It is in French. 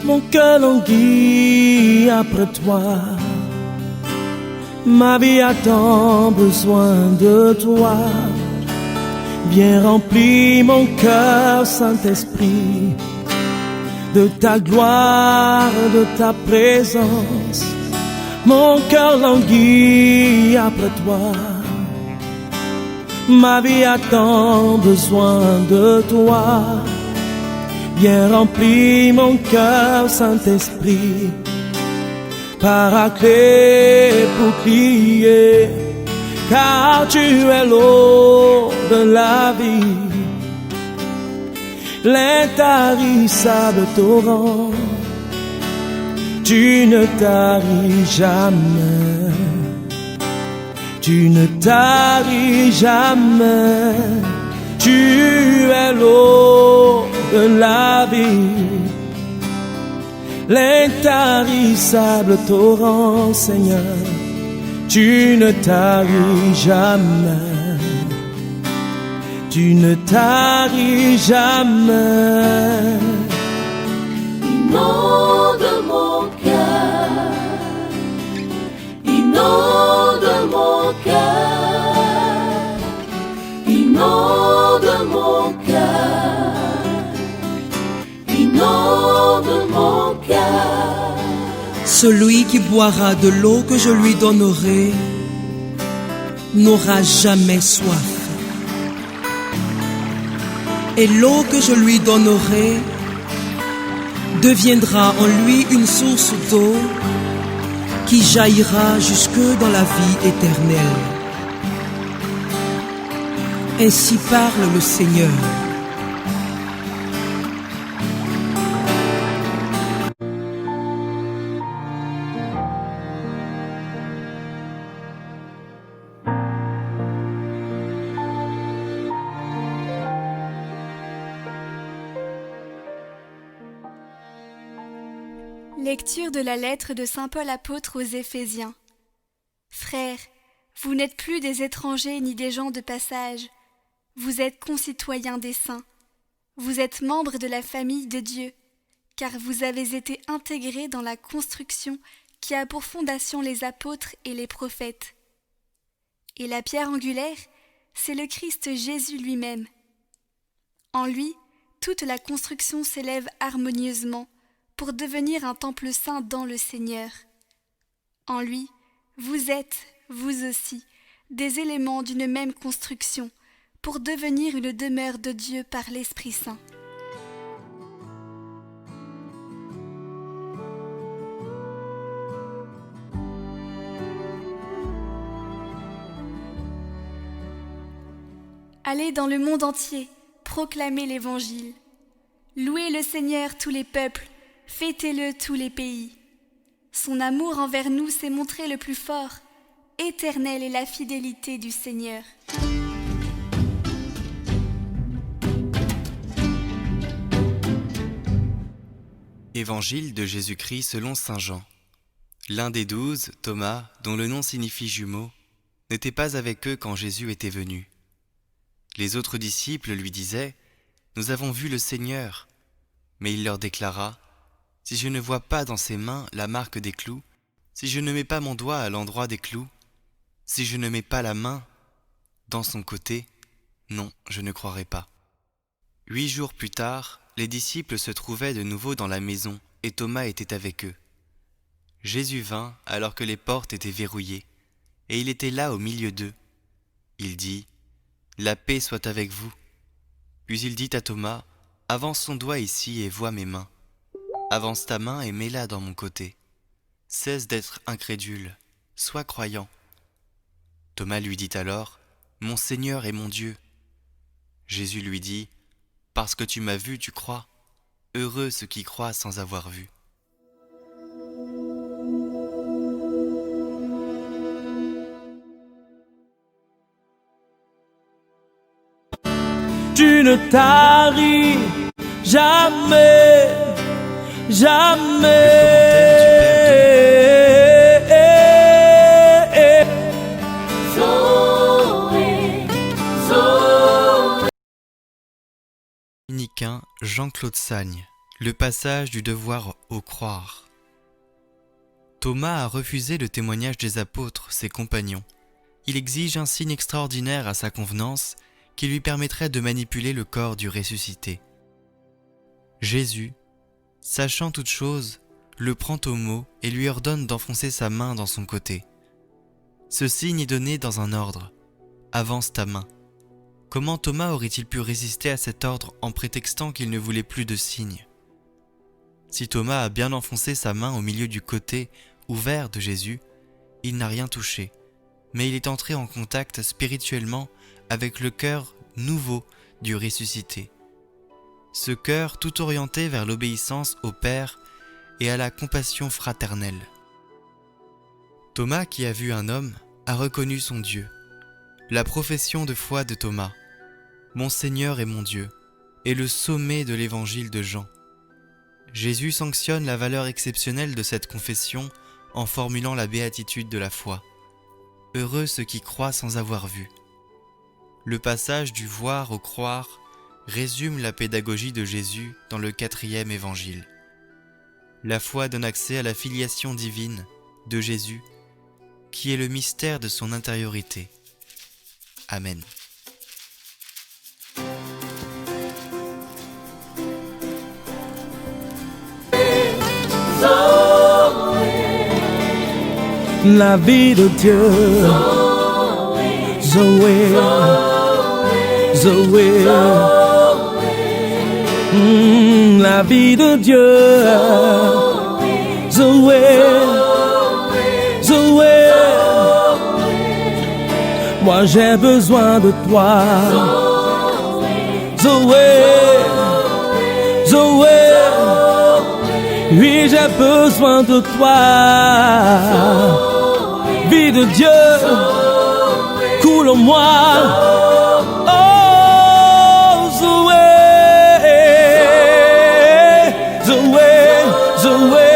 Mon cœur languit après toi. Ma vie a tant besoin de toi. Viens remplir mon cœur, Saint-Esprit, de ta gloire, de ta présence. Mon cœur languit après toi. Ma vie a tant besoin de toi. Viens remplir mon cœur, Saint-Esprit, Paraclet, bouclier, car tu es l'eau de la vie, l'intarissable torrent. Tu ne taris jamais, tu ne taris jamais. Tu es l'eau de la vie, l'intarissable torrent, Seigneur. Tu ne taris jamais, tu ne taris jamais. Inonde mon cœur, inonde mon cœur, inonde mon cœur, inonde mon cœur. Celui qui boira de l'eau que je lui donnerai n'aura jamais soif. Et l'eau que je lui donnerai deviendra en lui une source d'eau qui jaillira jusque dans la vie éternelle. Ainsi parle le Seigneur. Lecture de la lettre de saint Paul apôtre aux Éphésiens. Frères, vous n'êtes plus des étrangers ni des gens de passage. Vous êtes concitoyens des saints. Vous êtes membres de la famille de Dieu, car vous avez été intégrés dans la construction qui a pour fondation les apôtres et les prophètes. Et la pierre angulaire, c'est le Christ Jésus lui-même. En lui, toute la construction s'élève harmonieusement pour devenir un temple saint dans le Seigneur. En lui, vous êtes, vous aussi, des éléments d'une même construction, pour devenir une demeure de Dieu par l'Esprit Saint. Allez dans le monde entier, proclamez l'Évangile. Louez le Seigneur tous les peuples, fêtez-le tous les pays. Son amour envers nous s'est montré le plus fort. Éternelle est la fidélité du Seigneur. Évangile de Jésus-Christ selon saint Jean. L'un des 12, Thomas, dont le nom signifie jumeau, n'était pas avec eux quand Jésus était venu. Les autres disciples lui disaient : « Nous avons vu le Seigneur. » Mais il leur déclara : « Si je ne vois pas dans ses mains la marque des clous, si je ne mets pas mon doigt à l'endroit des clous, si je ne mets pas la main dans son côté, non, je ne croirai pas. » 8 jours plus tard, les disciples se trouvaient de nouveau dans la maison et Thomas était avec eux. Jésus vint alors que les portes étaient verrouillées et il était là au milieu d'eux. Il dit : « La paix soit avec vous. » Puis il dit à Thomas : « Avance ton doigt ici et vois mes mains. Avance ta main et mets-la dans mon côté. Cesse d'être incrédule, sois croyant. » Thomas lui dit alors : « Mon Seigneur et mon Dieu. » Jésus lui dit : « Parce que tu m'as vu, tu crois. Heureux ceux qui croient sans avoir vu. » Tu ne taris jamais, jamais. Zoé, Zoé. Dominicain Jean-Claude Sagne, Le passage du devoir au croire. Thomas a refusé le témoignage des apôtres, ses compagnons. Il exige un signe extraordinaire à sa convenance qui lui permettrait de manipuler le corps du ressuscité. Jésus, sachant toute chose, le prend au mot et lui ordonne d'enfoncer sa main dans son côté. Ce signe est donné dans un ordre. Avance ta main. Comment Thomas aurait-il pu résister à cet ordre en prétextant qu'il ne voulait plus de signe ? Si Thomas a bien enfoncé sa main au milieu du côté ouvert de Jésus, il n'a rien touché, mais il est entré en contact spirituellement avec le cœur nouveau du ressuscité. Ce cœur tout orienté vers l'obéissance au Père et à la compassion fraternelle. Thomas, qui a vu un homme, a reconnu son Dieu. La profession de foi de Thomas, « Mon Seigneur et mon Dieu », est le sommet de l'évangile de Jean. Jésus sanctionne la valeur exceptionnelle de cette confession en formulant la béatitude de la foi. Heureux ceux qui croient sans avoir vu. Le passage du voir au croire résume la pédagogie de Jésus dans le 4e évangile. La foi donne accès à la filiation divine de Jésus, qui est le mystère de son intériorité. Amen. La vie de Dieu, Zoé, Zoé, la vie de Dieu, Zoé, Zoé, moi j'ai besoin de toi, Zoé, Zoé, oui j'ai besoin de toi. Vie de Dieu, coule en moi. Oh, Zoé, Zoé, Zoé.